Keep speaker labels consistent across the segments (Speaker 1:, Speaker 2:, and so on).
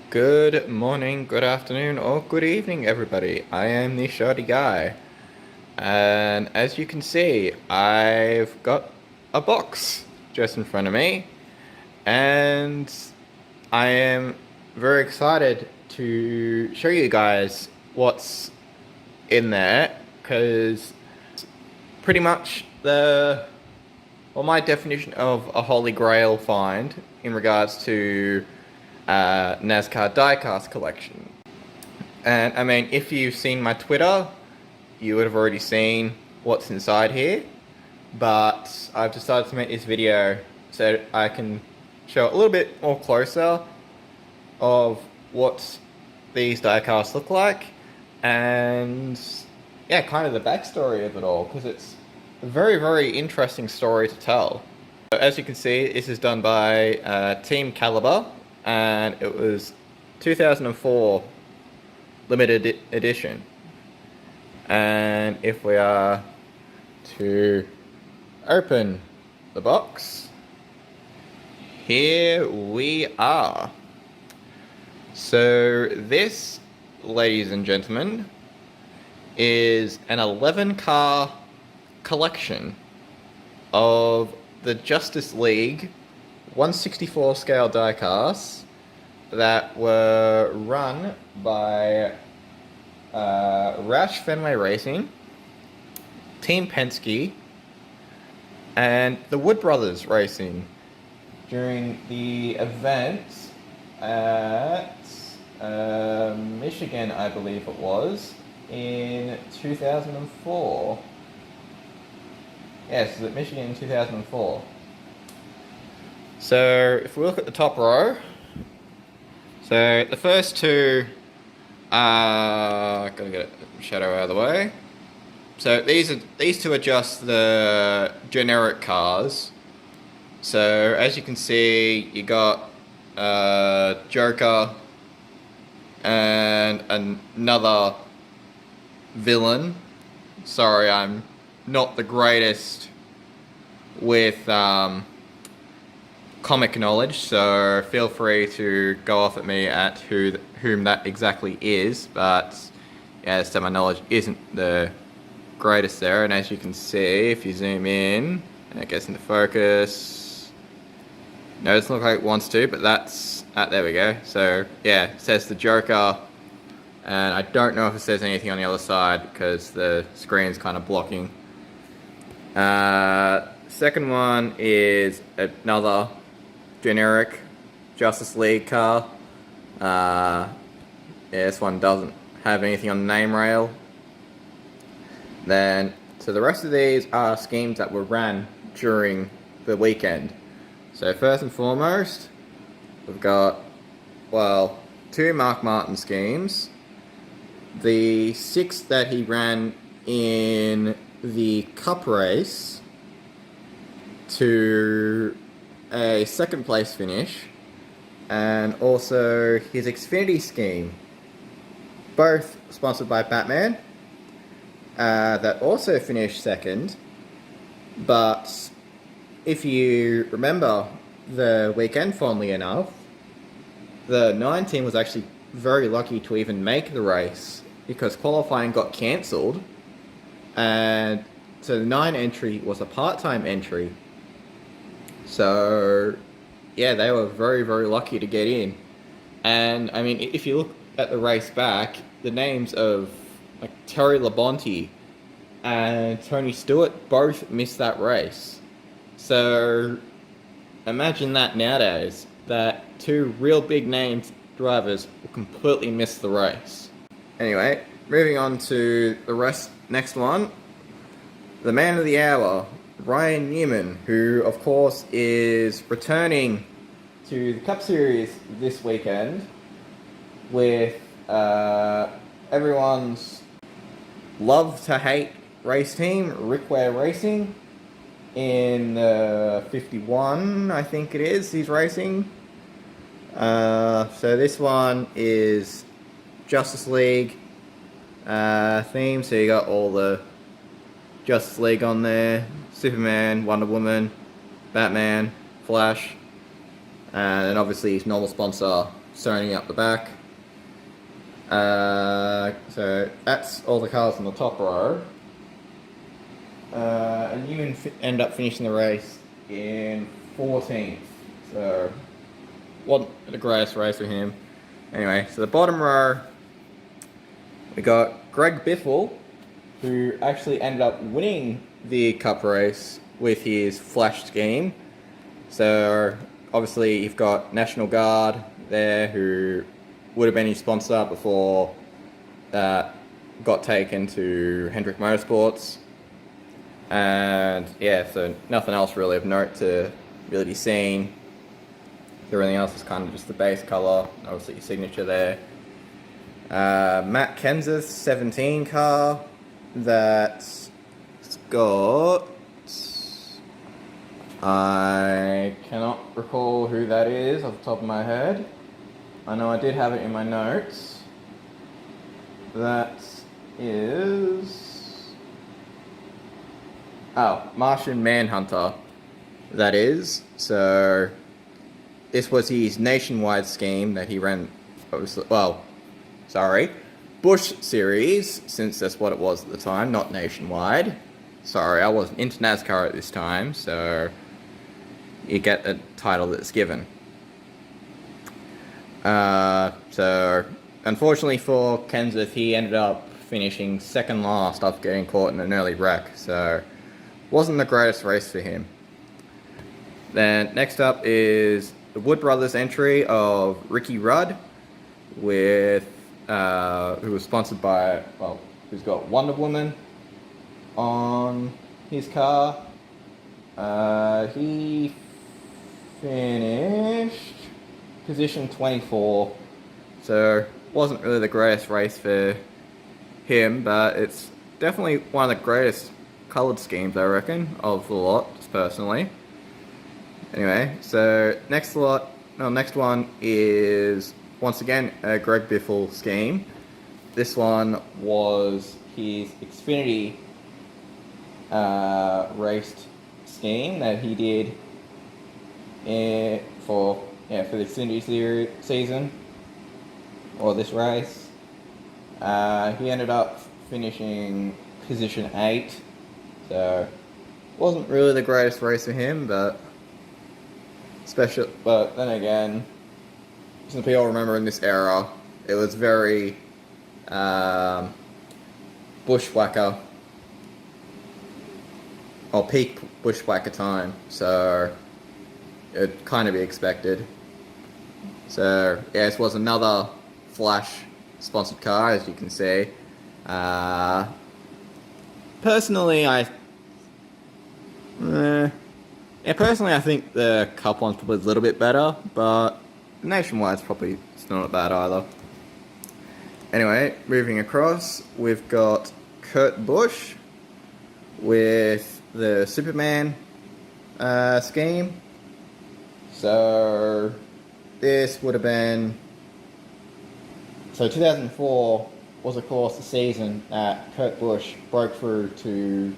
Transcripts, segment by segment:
Speaker 1: Good morning, good afternoon, or good evening, everybody. I am the Shoddy Guy, and as you can see, I've got a box just in front of me, and I am very excited to show you guys what's in there, because pretty much my definition of a Holy Grail find in regards to NASCAR diecast collection. And I mean, if you've seen my Twitter, you would have already seen what's inside here. But I've decided to make this video so I can show a little bit more closer of what these diecasts look like, and yeah, kind of the backstory of it all, because it's a very, very interesting story to tell. As you can see, this is done by Team Caliber, and it was 2004 limited edition. And if we are to open the box, here we are. So this, ladies and gentlemen, is an 11 car collection of the Justice League 1/64 scale diecasts that were run by Roush Fenway Racing, Team Penske, and the Wood Brothers Racing during the event at Michigan, I believe it was, in 2004. Yes, it was at Michigan in 2004. So if we look at the top row, so the first two are, gotta get a shadow out of the way. So these two are just the generic cars. So as you can see, you got Joker and another villain. Sorry, I'm not the greatest with comic knowledge, so feel free to go off at me at whom that exactly is, but yeah, so my knowledge isn't the greatest there. And as you can see, if you zoom in and it gets into focus, no, it doesn't look like it wants to, but that's there we go. So yeah, it says the Joker, and I don't know if it says anything on the other side because the screen's kind of blocking. Second one is another generic Justice League car. Yeah, this one doesn't have anything on the name rail. Then, so the rest of these are schemes that were ran during the weekend. So first and foremost, we've got, well, 2 Mark Martin schemes. The 6 that he ran in the Cup race to a second place finish, and also his Xfinity scheme, both sponsored by Batman, that also finished second. But if you remember the weekend fondly enough, the 9 team was actually very lucky to even make the race because qualifying got cancelled, and so the 9 entry was a part-time entry. So yeah, they were very, very lucky to get in. And I mean, if you look at the race back, the names of like Terry Labonte and Tony Stewart both missed that race. So imagine that nowadays, that 2 real big names drivers will completely miss the race. Anyway, moving on to the next one. The man of the hour, Ryan Newman, who of course is returning to the Cup Series this weekend with everyone's love to hate race team, Rick Ware Racing, in the 51, I think it is, he's racing. So this one is Justice League theme, so you got all the Justice League on there, Superman, Wonder Woman, Batman, Flash, and obviously his normal sponsor, Sony up the back. So that's all the cars in the top row. And you end up finishing the race in 14th. So, wasn't the greatest race for him. Anyway, so the bottom row, we got Greg Biffle, who actually ended up winning the Cup race with his Flash scheme. So, obviously, you've got National Guard there, who would have been his sponsor before that got taken to Hendrick Motorsports. And yeah, so nothing else really of note to really be seen. Everything else is kind of just the base colour, obviously your signature there. Matt Kenseth's 17 car that's got... I cannot recall who that is off the top of my head. I know I did have it in my notes. That is... Oh, Martian Manhunter, that is. So, this was his nationwide scheme that he ran, Bush Series, since that's what it was at the time, not nationwide. Sorry, I wasn't into NASCAR at this time, so you get the title that's given. So, unfortunately for Kenseth, he ended up finishing second last after getting caught in an early wreck, so wasn't the greatest race for him. Then next up is the Wood Brothers entry of Ricky Rudd, with who was sponsored by, who's got Wonder Woman on his car. He finished position 24, so wasn't really the greatest race for him, but it's definitely one of the greatest coloured schemes, I reckon, of the lot, just personally. Anyway, so next one is once again a Greg Biffle scheme. This one was his Xfinity raced scheme that he did for the Xfinity season, or this race. He ended up finishing position 8. So, wasn't really the greatest race for him, but then again, since we all remember in this era, it was very bushwhacker, or peak bushwhacker time, so it'd kind of be expected. So, yeah, this was another Flash sponsored car, as you can see. Personally, I think the Cup one's probably a little bit better, but nationwide's probably it's not bad either. Anyway, moving across, we've got Kurt Busch with the Superman scheme. So this would have been 2004 was, of course, the season that Kurt Busch broke through to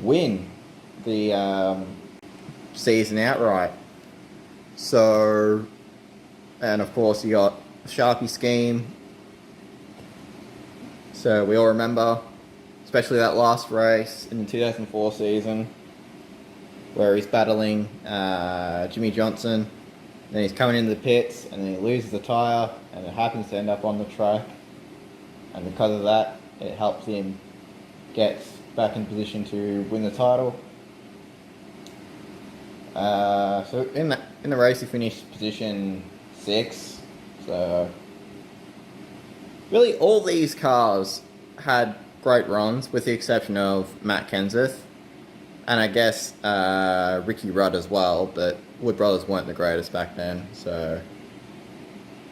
Speaker 1: win the season outright. So, and of course, you got the Sharpie scheme. So we all remember, especially that last race in the 2004 season, where he's battling Jimmy Johnson. Then he's coming into the pits, and then he loses the tyre, and it happens to end up on the track. And because of that, it helps him get back in position to win the title. So in the race, he finished position 6. So really, all these cars had great runs, with the exception of Matt Kenseth, and I guess Ricky Rudd as well. But Wood Brothers weren't the greatest back then, so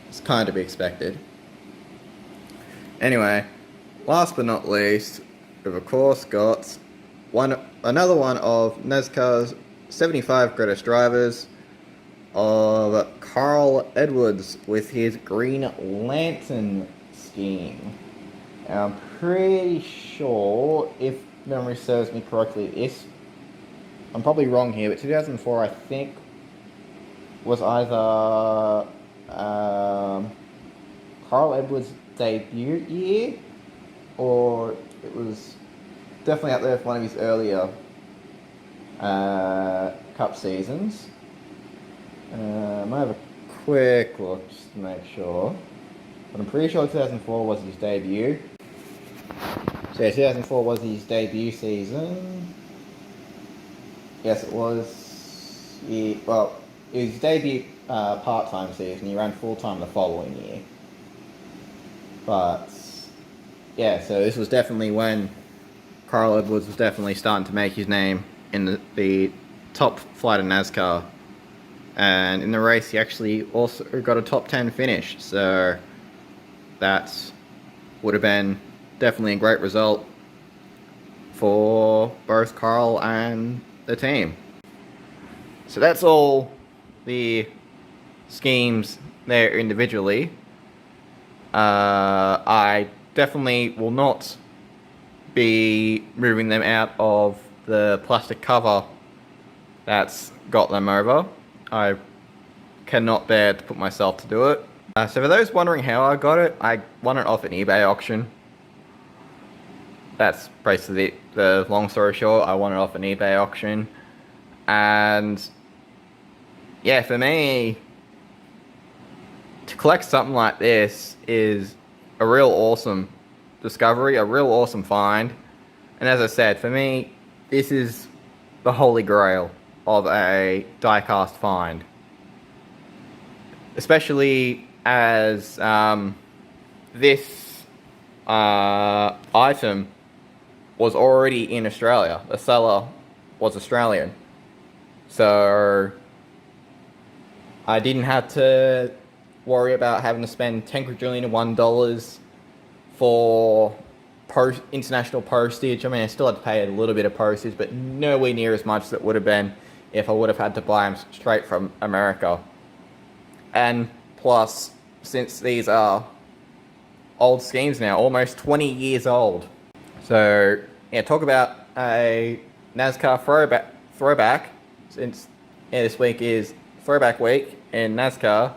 Speaker 1: it's kind of to be expected. Anyway, last but not least, we've of course got another one of NASCAR's 75 greatest drivers, of Carl Edwards with his Green Lantern scheme. And I'm pretty sure, if memory serves me correctly, I'm probably wrong here, but 2004 I think was either Carl Edwards' debut year, or it was definitely up there for one of his earlier cup seasons. I might have a quick look just to make sure. But I'm pretty sure 2004 was his debut. So yeah, 2004 was his debut season. Yes, it was. It was his debut part-time season. He ran full-time the following year. But yeah, so this was definitely when Carl Edwards was definitely starting to make his name in the top flight of NASCAR. And in the race, he actually also got a top 10 finish. So that would have been definitely a great result for both Carl and the team. So that's all the schemes there individually. I definitely will not be moving them out of the plastic cover that's got them over. I cannot bear to put myself to do it. So for those wondering how I got it, I won it off an eBay auction. That's basically the long story short. I won it off an eBay auction. And yeah, for me, to collect something like this is a real awesome discovery, a real awesome find. And as I said, for me, this is the holy grail of a die-cast find. Especially as this item was already in Australia. The seller was Australian. So I didn't have to worry about having to spend $10 quadrillion for international postage. I mean, I still had to pay a little bit of postage, but nowhere near as much as it would have been if I would have had to buy them straight from America. And plus, since these are old schemes now, almost 20 years old. So, yeah, talk about a NASCAR throwback, since this week is throwback week in NASCAR.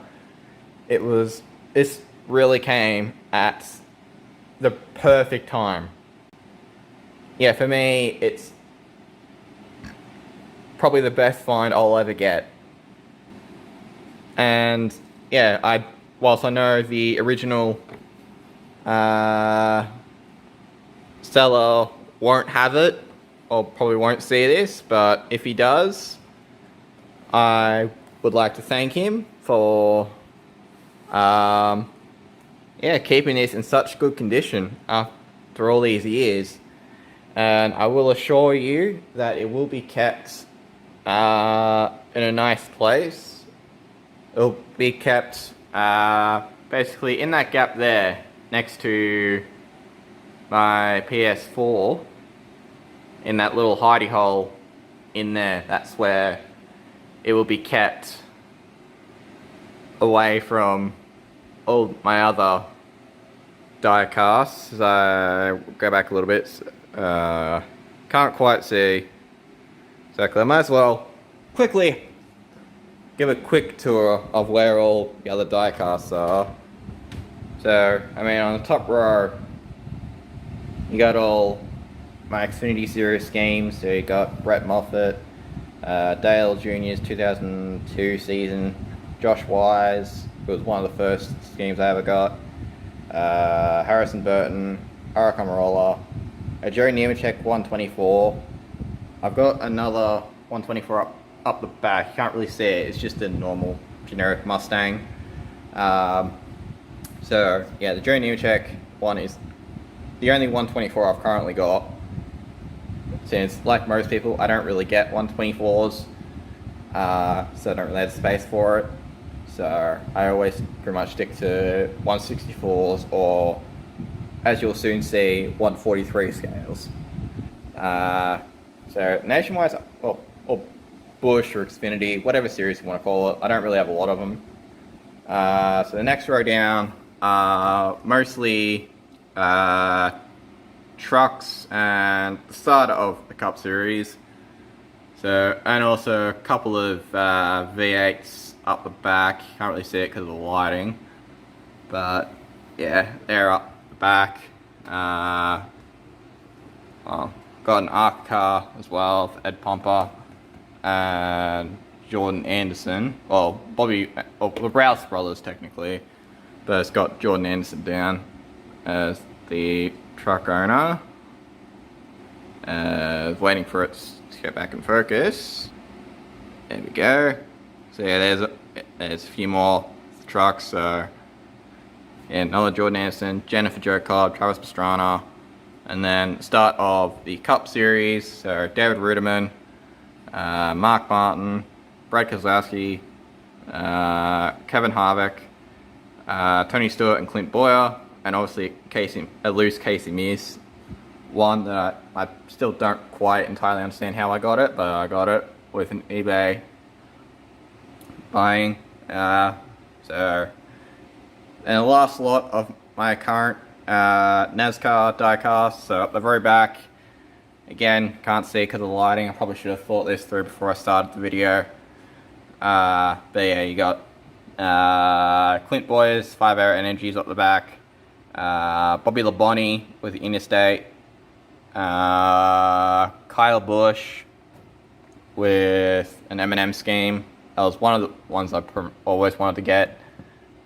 Speaker 1: This really came at the perfect time. Yeah, for me, it's probably the best find I'll ever get. And yeah, whilst I know the original seller won't have it, or probably won't see this, but if he does, I would like to thank him for keeping this in such good condition after all these years. And I will assure you that it will be kept in a nice place. It'll be kept basically in that gap there next to my PS4, in that little hidey hole in there. That's where it will be kept away from all my other die casts. So go back a little bit. Can't quite see exactly. I might as well quickly give a quick tour of where all the other die casts are. So, I mean, on the top row, you got all my Xfinity Series schemes. So you got Brett Moffitt, Dale Jr.'s 2002 season, Josh Wise, who was one of the first schemes I ever got, Harrison Burton, Ara Almirola, a Joe Nemechek 124. I've got another 124 up the back. You can't really see it. It's just a normal generic Mustang. So yeah, the Joe Nemechek one is the only 124 I've currently got. Since, like most people, I don't really get 124s, so I don't really have space for it. So I always pretty much stick to 164s, or, as you'll soon see, 143 scales. So Nationwide, or Busch or Xfinity, whatever series you want to call it, I don't really have a lot of them. So the next row down are mostly trucks and the start of the Cup Series. So, and also a couple of V8s up the back. You can't really see it because of the lighting. But yeah, they're up the back. Well, got an ARC car as well for Ed Pomper and Jordan Anderson. Well, the Rouse brothers technically, but it's got Jordan Anderson down as the truck owner. Waiting for it to get back in focus. There we go. So yeah, there's a few more trucks. So yeah, another Jordan Anderson, Jennifer Jo Cobb, Travis Pastrana, and then start of the Cup Series. So David Ruderman, Mark Martin, Brad Keselowski, Kevin Harvick, Tony Stewart, and Clint Boyer, and obviously a loose Casey Mears. One that I still don't quite entirely understand how I got it, but I got it with an eBay buying. So, and the last lot of my current NASCAR diecast. So up the very back, again, can't see because of the lighting. I probably should have thought this through before I started the video. But yeah, you got Clint Boyers, 5 Hour Energies up the back. Bobby Labonte with the Interstate. Kyle Busch with an M&M scheme. That was one of the ones I always wanted to get.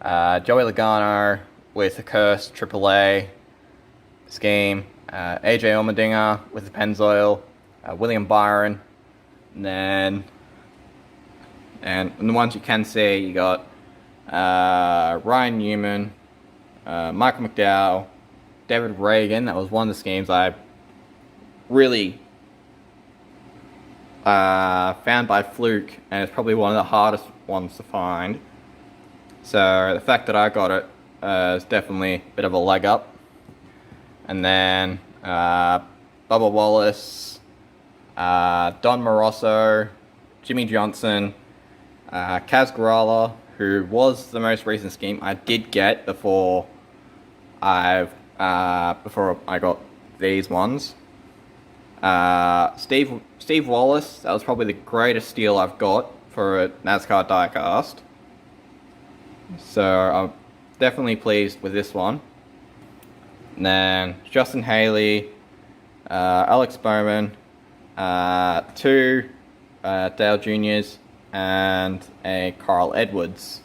Speaker 1: Joey Logano with a cursed AAA scheme. AJ Allmendinger with the Pennzoil. William Byron. And the ones you can see, you got Ryan Newman, Michael McDowell, David Reagan. That was one of the schemes I really found by fluke, and it's probably one of the hardest ones to find. So the fact that I got it is definitely a bit of a leg up. And then Bubba Wallace, Don Moroso, Jimmy Johnson, Kaz Grala, who was the most recent scheme I did get before I got these ones. Steve Wallace, that was probably the greatest steal I've got for a NASCAR diecast. So I'm definitely pleased with this one. And then Justin Haley, Alex Bowman, 2 Dale Juniors, and a Carl Edwards.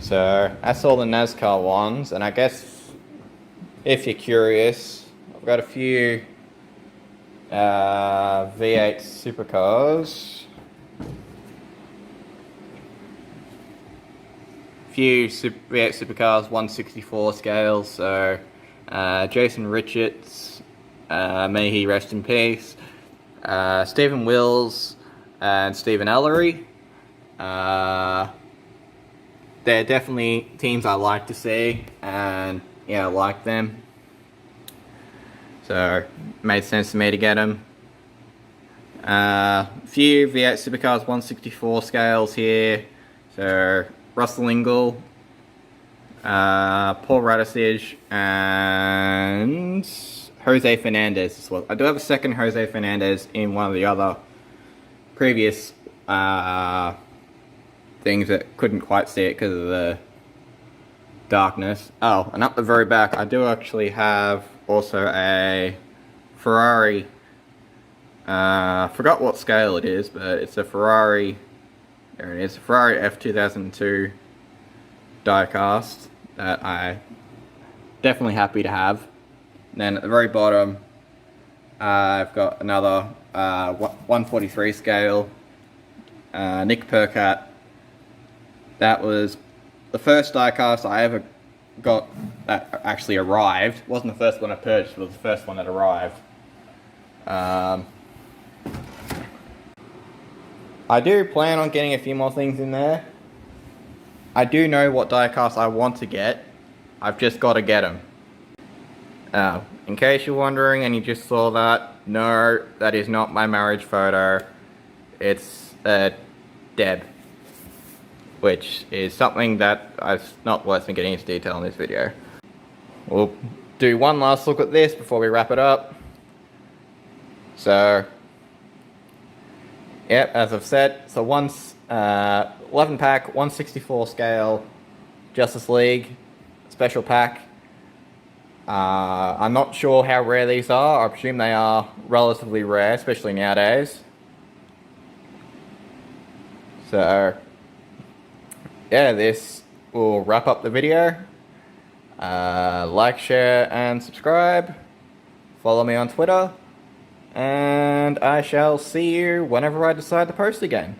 Speaker 1: So that's all the NASCAR ones, and I guess if you're curious, I've got a few V8 supercars. Few V8 supercars, 164 scales. So Jason Richards, may he rest in peace. Stephen Wills and Stephen Ellery. They're definitely teams I like to see, and yeah, I like them. So it made sense to me to get them. Few V8 supercars, 164 scales here. So Russell Ingall, Paul Radisich, and Jose Fernandez as well. I do have a second Jose Fernandez in one of the other previous things that couldn't quite see it because of the darkness. Oh, and up the very back, I do actually have also a Ferrari. I forgot what scale it is, but it's a Ferrari. There it is, a Ferrari F2002 diecast that I definitely happy to have. And then at the very bottom, I've got another 143 scale Nick Percat. That was the first diecast I ever got that actually arrived. It wasn't the first one I purchased, it was the first one that arrived. I do plan on getting a few more things in there. I do know what diecast I want to get. I've just got to get them. In case you're wondering and you just saw that, no, that is not my marriage photo. It's Deb, which is something that it's not worth me getting into detail in this video. We'll do one last look at this before we wrap it up. So, Yep, as I've said, so 11 pack, 164 scale, Justice League, special pack. I'm not sure how rare these are. I presume they are relatively rare, especially nowadays. So, yeah, this will wrap up the video. Like, share, and subscribe. Follow me on Twitter. And I shall see you whenever I decide to post again.